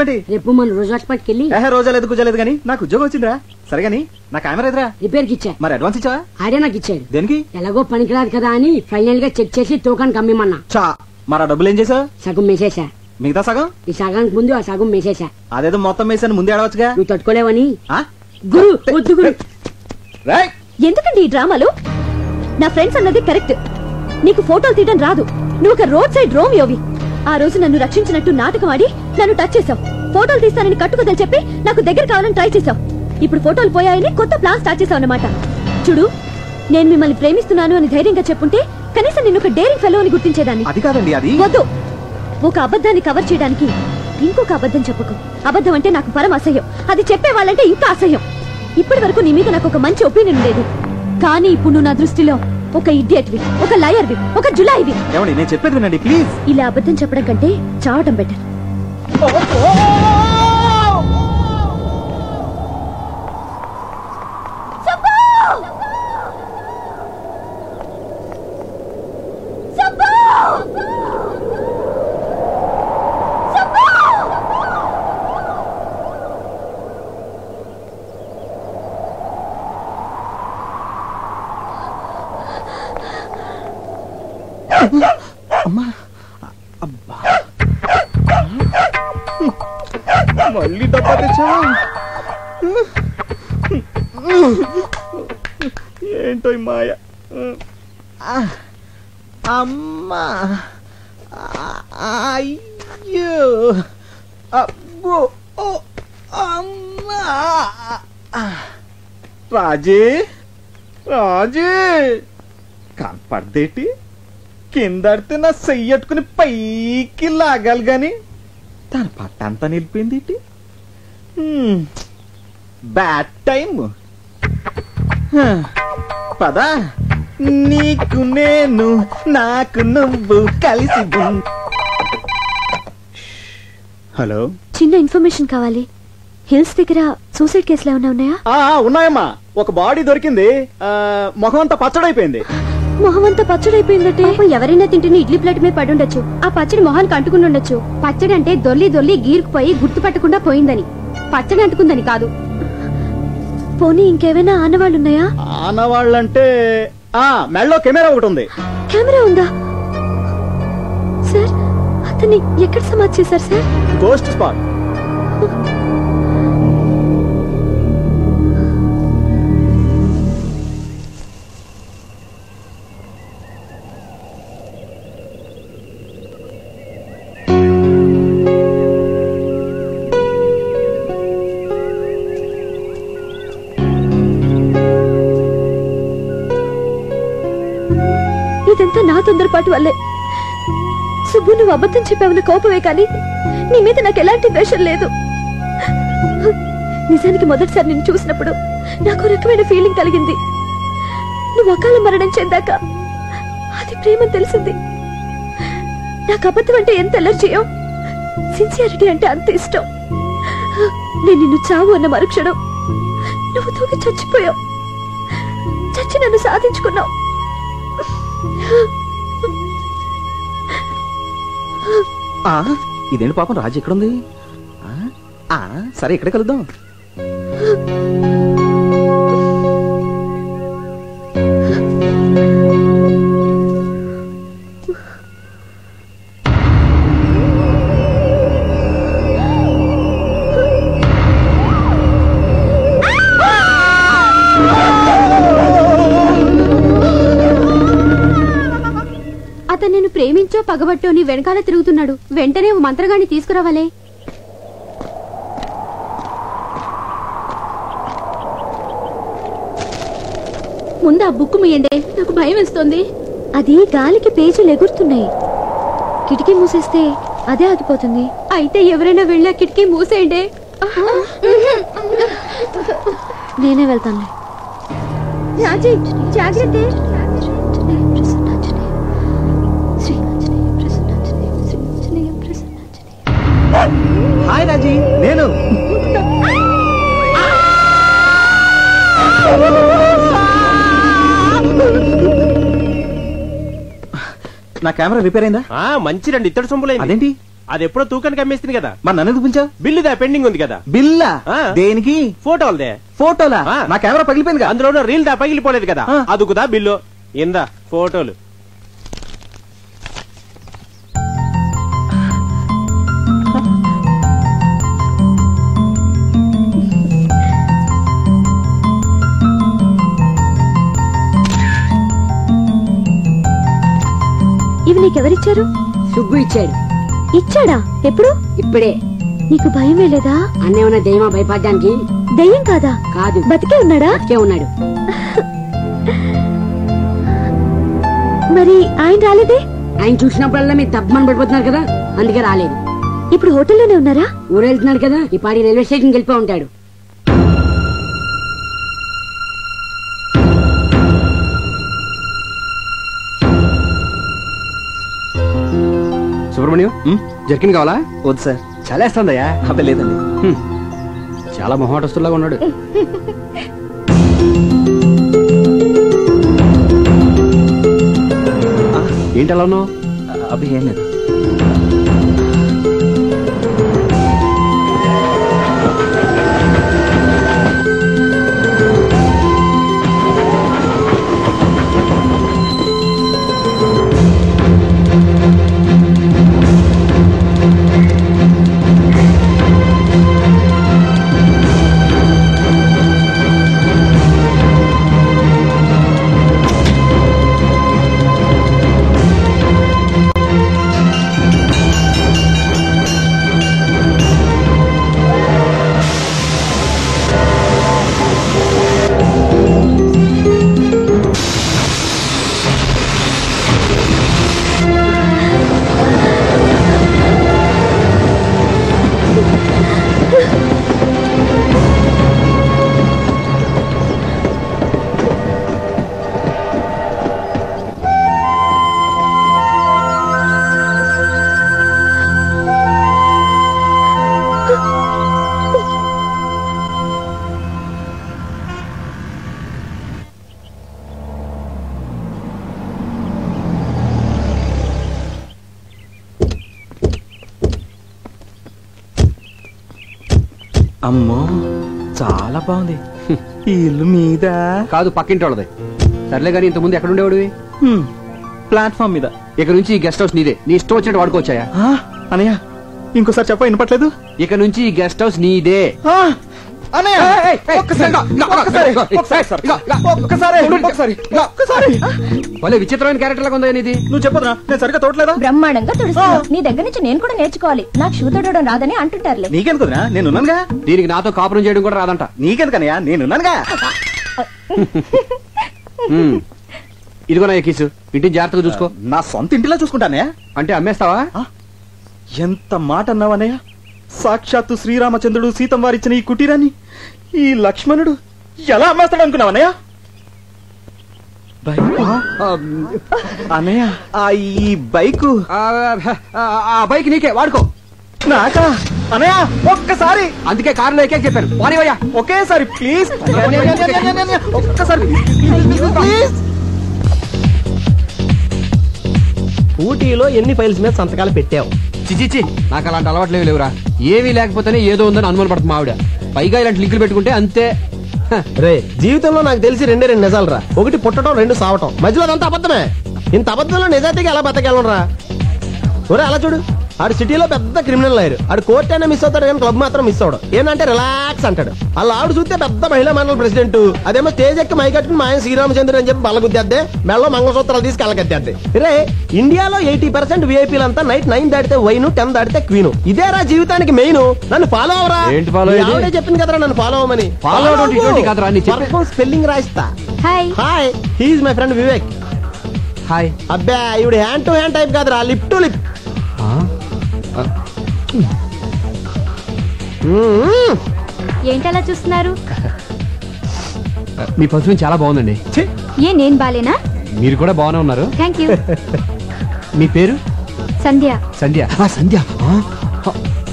చెప్పండి. రేపు మన రోజు హాస్పిటల్కి వెళ్ళి రోజా లేదు కూర్చోలేదు కానీ నాకు ఉద్యోగం వచ్చిందిరా. సరే గానీ నా కెమెరా ఎదురా రిపేర్కి ఇచ్చా. మరి అడ్వాన్స్ ఇచ్చావా? ఆడే నాకు ఇచ్చాడు. దేనికి? ఎలాగో పనికిరాదు కదా అని ఫైనల్ గా చెక్ చేసి తూకానికి అమ్మేమన్నా. చా మరి ఆ డబ్బులు ఏం చేసావు? సగం మేసేసా. మిగతా సగం? ఈ సగానికి ముందు ఆ సగం మేసేసా. అదేదో మొత్తం వేసాను ముందే ఆడవచ్చుగా. నువ్వు తట్టుకోలేవని. గురు వద్దు గురు. ఎందుకండి ఈ డ్రామాలు? నా ఫ్రెండ్స్ అన్నది కరెక్ట్. నీకు ఫోటోలు తీయడం రాదు. నువ్వు ఒక రోడ్ సైడ్ రోమియోవి. ఆ రోజు నన్ను రక్షించినట్టు నాటకం ఆడి నన్ను టచ్ చేసావు. ఫోటోలు తీస్తానని కట్టుకుదని చెప్పి నాకు దగ్గర కావాలని ట్రై చేసావు. ఇప్పుడు ఫోటోలు పోయాయని కొత్త ప్లాన్ స్టార్ట్ చేసావు అన్నమాట. చూడు, నేను మిమ్మల్ని ప్రేమిస్తున్నాను అని ధైర్యంగా చెప్పుంటే కనీసం నిన్ను ఒక డేరింగ్ ఫెలో అని గుర్తించేదాన్ని. అది కాదండి, అది వద్దు. ఒక అబద్ధాన్ని కవర్ చేయడానికి ఇంకొక అబద్ధం చెప్పకు. అబద్ధం అంటే నాకు పరమ అసహ్యం. అది చెప్పేవాళ్ళంటే ఇంకా అసహ్యం. ఇప్పటి వరకు నీ మీద నాకు ఒక మంచి ఒపీనియన్ లేదు. కానీ ఇప్పుడు నువ్వు నా దృష్టిలో ఒక ఇడియట్వి, ఒక లయర్వి, ఒక జులాయివి. ఏమండి నేను చెప్పేది వినండి ప్లీజ్. ఇలా అబద్ధం చెప్పడం కంటే చావటం బెటర్. అమ్మా అబ్బా మళ్ళీ డబ్బా తెచ్చావా? ఏంటో మాయ. అమ్మా అయ్యో అబ్బో అమ్మా. రాజే రాజే కనపడదేటి? కిందడితే నా చెయ్యట్టుకుని పైకి లాగాలి గాని దాని పట్టంతా నిలిపోయింది. Bad time. పదా నీకు నేను నాకు నువ్వు కలిసి. హలో, చిన్న ఇన్ఫర్మేషన్ కావాలి. హిల్స్ దగ్గర సూసైడ్ కేసులు ఏమైనా ఉన్నాయా? ఉన్నాయమ్మా. ఒక బాడీ దొరికింది. మొహం అంతా పచ్చడైపోయింది. మొహం అంతా పచ్చడైపోయిందంటే ఎవరైనా తింటున్న ఇడ్లీ ప్లేట్ మీద పడి ఉండొచ్చు. ఆ పచ్చడి మొహానికి అంటుకుని ఉండొచ్చు. పచ్చడి అంటే దొల్లి దొల్లి గీరుకుపోయి గుర్తుపట్టకుండా పోయిందని, పచ్చడి అంటుకుందని కాదు. పోనీ ఇంకేమైనా ఆనవాళ్ళు ఉన్నాయా? ఆనవాళ్ళంటే మెడలో కెమెరా ఒకటి ఉంది. కెమెరా ఉందా సార్? అతన్ని ఎక్కడ సమాధి చేశారు సార్? Ghost spot. ఇదంతా నా తొందరపాటు వల్లే. సుబ్బు, నువ్వు అబద్ధం చెప్పావన్న కోపమే కానీ నీ మీద నాకు ఎలాంటి ప్రెషర్ లేదు. నిజానికి మొదటిసారి నిన్ను చూసినప్పుడు నాకు రకమైన ఫీలింగ్ కలిగింది. నువ్వు అకాల మరణం చెందాక అది ప్రేమని తెలిసింది. నాకు అబద్ధం అంటే ఎంత ఎలర్జీయో, సిన్సియారిటీ అంటే అంత ఇష్టం. నేను నిన్ను చావు అన్న మరుక్షణం నువ్వు తూగి చచ్చిపోయావు. చచ్చి నన్ను సాధించుకున్నావు. ఇదేంటి పాపం, రాజు ఎక్కడుంది? సరే, ఇక్కడే కలుద్దాం. అతను నేను ప్రేమించో పగబట్టో నీ వెనకాల తిరుగుతున్నాడు. వెంటనే ఓ మంత్రగాన్ని తీసుకురావాలే. ముందు ఆ బుక్ మీయండి, నాకు భయం వేస్తుంది. అది గాలికి పేజీలు ఎగురుతున్నాయి. కిటికీ మూసేస్తే అదే ఆగిపోతుంది. అయితే ఎవరైనా వెళ్ళా కిటికీ మూసేయండి. నేనే వెళ్తాను. జాగ్రత్త. హాయ్ రాజీ, నేను. నా కెమెరా రిపేర్ అయిందా? మంచి రండి. ఇత్తడి సొమ్ములైంది. అదేంటి? అది ఎప్పుడో తూకానికి అమ్మేస్తుంది కదా. మరి నన్ను ఎందుకు పిలిచావు? బిల్లుదా పెండింగ్ ఉంది కదా. బిల్లా? దేనికి? ఫోటోలదే. ఫోటోలా? నా కెమెరా పగిలిపోయింది. అందులో రీల్ దా పగిలిపోలేదు కదా, అదుకుదా బిల్లు. ఇందా ఫోటోలు. ఇవి నీకెవరిచ్చారు? సుబ్బు ఇచ్చాడు. ఇచ్చాడా? ఎప్పుడు? ఇప్పుడే. నీకు భయం వేలేదా? అన్నేమన్నా దెయ్యమా భయపడ్డానికి? దెయ్యం కాదా? కాదు. బతికే ఉన్నాడా? బతికే ఉన్నాడు. మరి ఆయన రాలేదే? ఆయన చూసినప్పుడల్లా మీరు తప్పమని పడిపోతున్నారు కదా, అందుకే రాలేదు. ఇప్పుడు హోటల్లోనే ఉన్నారా? ఊరు వెళ్తున్నాడు కదా, ఈ పాడి రైల్వే స్టేషన్కి వెళ్ళిపో ఉంటాడు. సుబ్రహ్మణ్యం, జర్కిన్ కావాలా? వద్దు సార్. చాలా వేస్తుందయ్యా. అబ్బే లేదండి. చాలా మొహమాటస్తులాగా ఉన్నాడు. ఏంటి అలా ఉన్నావు? అబ్బే ఏం లేదు. అమ్మో చాలా బాగుంది. ఈ ఇల్లు మీద కాదు, పక్కింటి వాళ్ళది. సర్లే గానీ ఇంతకుముందు ఎక్కడ ఉండేవాడివి? ప్లాట్ఫామ్ మీద. ఇక నుంచి ఈ గెస్ట్ హౌస్ నీదే. నీ ఇష్టం వచ్చినట్టు వాడుకోవచ్చాయా? అనయ్య ఇంకోసారి చెప్ప వినపట్లేదు. ఇక నుంచి ఈ గెస్ట్ హౌస్ నీదే. భలే విచిత్రమైన క్యారెక్టర్ లాగా ఉందా నీది? నువ్వు చెప్పదురా, నేను సరిగ్గా తోటలేదా? బ్రహ్మాండంగా తుడుస్తున్నావు. నీ దగ్గర నుంచి నేను కూడా నేర్చుకోవాలి. నాకు షూ తొడడం రాదని అంటుంటారులే. నీకెందుకురా, నేనున్నానుగా. దీనికి నాతో కాపురం చేయడం కూడా రాదంట. నీకెందుకనయ్యా, నేనున్నానుగా. ఇదిగో నా ఎక్కిసు, ఇంటిని జాగ్రత్తగా చూసుకో. నా సొంత ఇంటిలో చూసుకుంటానయ్యా. అంటే అమ్మేస్తావా? ఎంత మాట అన్నావనయ్యా. సాక్షాత్తు శ్రీరామచంద్రుడు సీతం వారిచ్చిన ఈ కుటీరాన్ని ఈ లక్ష్మణుడు ఎలా అమ్మేస్తాడు అనుకున్నావన్నయ్య? అన్నయ్య ఈ బైకు. ఆ బైక్ నీకే, వాడుకో. నాకా? అన్నయ్య ఒక్కసారి. అందుకే కారులో ఎక్కే చెప్పాను. వానివయ్యా ఒకేసారి ప్లీజ్. ఒక్కసారి ప్లీజ్. ఊటీలో ఎన్ని ఫైల్స్ మీద సంతకాలు పెట్టావు? చిచిచి, నాకు అలాంటి అలవాట్లు లేవురా. ఏమీ లేకపోతేనే ఏదో ఉందని అనుమాన పడుతుంది ఆవిడ. పైగా ఇలాంటి లింకులు పెట్టుకుంటే అంతే. రే, జీవితంలో నాకు తెలిసి రెండే రెండు నిజాలు రా. ఒకటి పుట్టడం, రెండు సావటం. మధ్యలో అదంతా అబద్ధమే. ఇంత అబద్ధంలో నిజాయితీగా ఎలా బతకెళ్ళరా? ఒరే అలా చూడు, ఆడు సిటీలో పెద్ద క్రిమినల్ లాయర్. ఆడు కోర్ట్ అయినా మిస్ అవుతాడు కానీ క్లబ్ మాత్రం మిస్ అవడు. ఏంటంటే రిలాక్స్ అంటాడు. అలా ఆవిడ చూస్తే పెద్ద మహిళా మండలి ప్రెసిడెంట్. అదేమో స్టేజ్ ఎక్కి మైకట్టుకుని మా ఆయన శ్రీరామచంద్రుడు అని చెప్పి బలగుద్దేద్దే, మెళ్ళలో మంగళసూత్రాలు తీసి కలగద్దేద్దే. రే, ఇండియాలో 80% విఐపీలంతా నైట్ 9 దాటితే వైన్, 10 దాటితే క్వీన్. ఇదేరా జీవితానికి మెయిన్. నన్ను ఫాలో అవరా. ఆవిడే చెప్పింది కదరా నన్ను ఫాలో అవ్వమని. స్పెల్లింగ్ రాయిస్తా. Hi hi, he's my friend Vivek. Hi. అబ్బా, ఇవిడు హ్యాండ్ టు హ్యాండ్ టైప్ కాదురా, లిప్ టు లిప్. ఏంటలా చూస్తున్నారు? మీ పర్ఫ్యూమ్ చాలా బాగుందండి. ఏ నేను బాలేనా? మీరు కూడా బాగానే ఉన్నారు. Thank you. మీ పేరు? సంధ్య. సంధ్య. సంధ్య